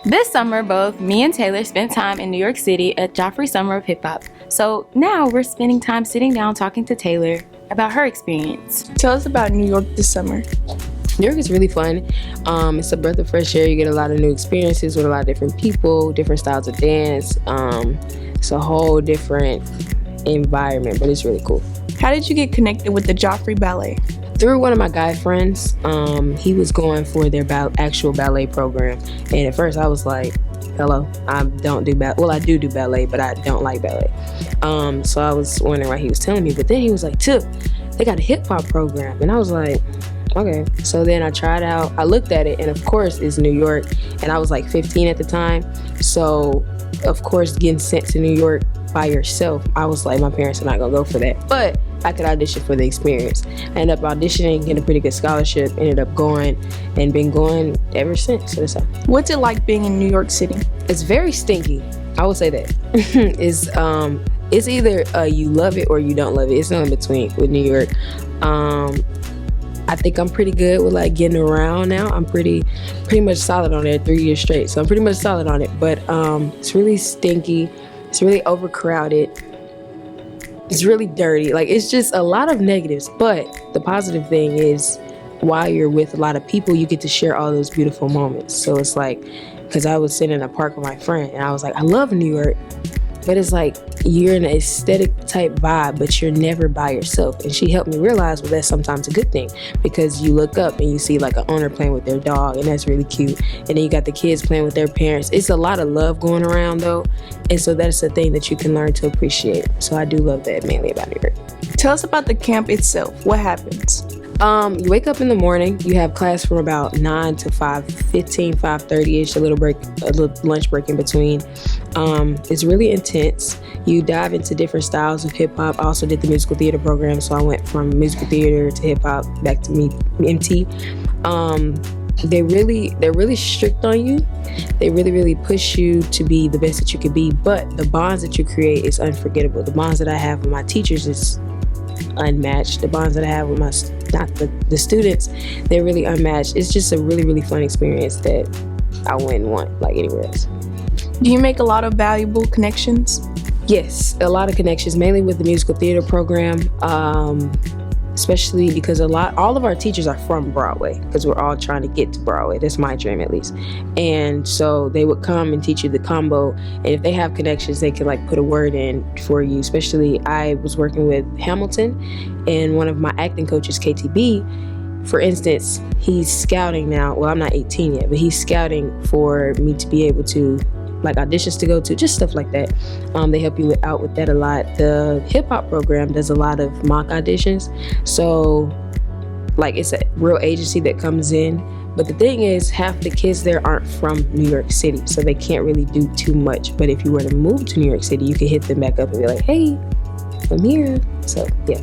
This summer, both me and Taylor spent time in New York City at Joffrey Summer of Hip Hop. So now we're spending time sitting down talking to Taylor about her experience. Tell us about New York this summer. New York is really fun. It's a breath of fresh air. You get a lot of new experiences with a lot of different people, different styles of dance. It's a whole different environment, but it's really cool. How did you get connected with the Joffrey Ballet? Through one of my guy friends. He was going for their actual ballet program, and at first I was like, hello, I don't do ballet. Well, I do ballet, but I don't like ballet. So I was wondering why he was telling me, but then he was like, Tip, they got a hip hop program, and I was like, okay. So then I tried out, I looked at it, and of course it's New York, and I was like 15 at the time. So of course getting sent to New York by yourself, I was like, my parents are not gonna go for that. But I could audition for the experience. I ended up auditioning, getting a pretty good scholarship, ended up going, and been going ever since. So that's how. What's it like being in New York City? It's very stinky. I would say that. It's either you love it or you don't love it. It's no in between with New York. I think I'm pretty good with like getting around now. I'm pretty much solid on it 3 years straight. So I'm pretty much solid on it. But it's really stinky. It's really overcrowded. It's really dirty. Like, it's just a lot of negatives. But the positive thing is, while you're with a lot of people, you get to share all those beautiful moments. So it's like, because I was sitting in a park with my friend, and I was like, I love New York. But it's like, you're in an aesthetic type vibe, but you're never by yourself. And she helped me realize, well, that's sometimes a good thing, because you look up and you see like an owner playing with their dog, and that's really cute. And then you got the kids playing with their parents. It's a lot of love going around though. And so that's a thing that you can learn to appreciate. So I do love that mainly about New York. Tell us about the camp itself. What happens? You wake up in the morning, you have class from about 9 to 5:15, 5:30ish, a little lunch break in between. It's really intense. You dive into different styles of hip hop. I also did the musical theater program, so I went from musical theater to hip hop back to MT. They're really strict on you. They really push you to be the best that you could be, but the bonds that you create is unforgettable. The bonds that I have with my teachers is unmatched. The bonds that I have with the students, they're really unmatched. It's just a really fun experience that I wouldn't want like anywhere else. Do you make a lot of valuable connections? Yes, a lot of connections, mainly with the musical theater program, especially because all of our teachers are from Broadway, because we're all trying to get to Broadway. That's my dream, at least. And so they would come and teach you the combo, and if they have connections, they can like put a word in for you. Especially, I was working with Hamilton, and one of my acting coaches, KTB, for instance, he's scouting now. Well, I'm not 18 yet, but he's scouting for me to be able to like auditions to go to, just stuff like that. They help you out with that a lot. The hip hop program does a lot of mock auditions. So like, it's a real agency that comes in. But the thing is, half the kids there aren't from New York City, so they can't really do too much. But if you were to move to New York City, you could hit them back up and be like, hey, I'm here. So yeah.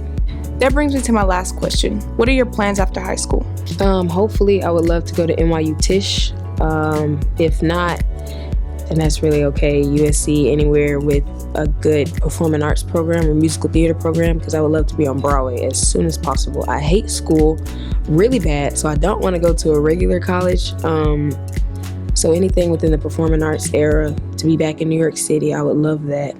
That brings me to my last question. What are your plans after high school? Hopefully I would love to go to NYU Tisch. If not, and that's really okay. USC, anywhere with a good performing arts program or musical theater program, because I would love to be on Broadway as soon as possible. I hate school really bad, so I don't want to go to a regular college. So anything within the performing arts era, to be back in New York City, I would love that.